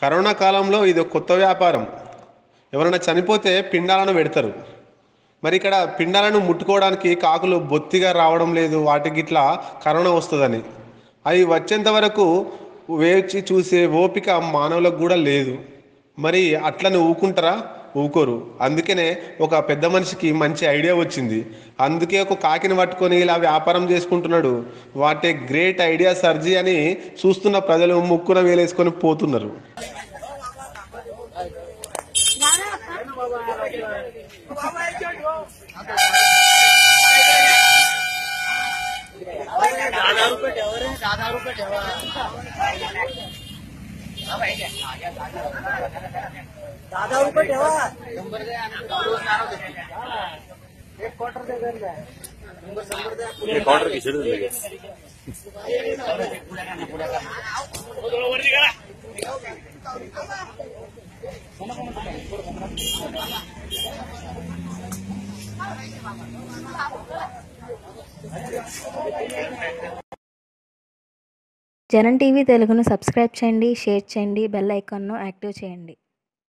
Corona కాలంలో ఇది ఒక కొత్త వ్యాపారం. ఎవరైనా చనిపోతే పిండాలను పెడతారు. మరి ఇక్కడ పిండాలను ముట్టుకోవడానికి కాకులు బొత్తిగా రావడం లేదు. వాటికి ఇట్లా కరోనా వస్తుందని అవి వచ్చేంత వరకు వేచి చూసే ఓపిక మానవులకు కూడా లేదు. మరి అట్లని ఊకుంటారా? ఊకోరు. అందుకనే ఒక పెద్ద మనిషికి మంచి ఐడియా వచ్చింది. అందుకే ఒక కాకిని పట్టుకొని ఇలా వ్యాపారం చేసుకుంటున్నాడు. వాటే గ్రేట్ ఐడియా సర్జీ అని చూస్తున్న ప్రజలు ముక్కున వేలేసుకొని పోతున్నారు. జనం టీవీ తెలుగును సబ్స్క్రైబ్ చేయండి, షేర్ చేయండి, బెల్ ఐకాన్ను యాక్టివ్ చేయండి.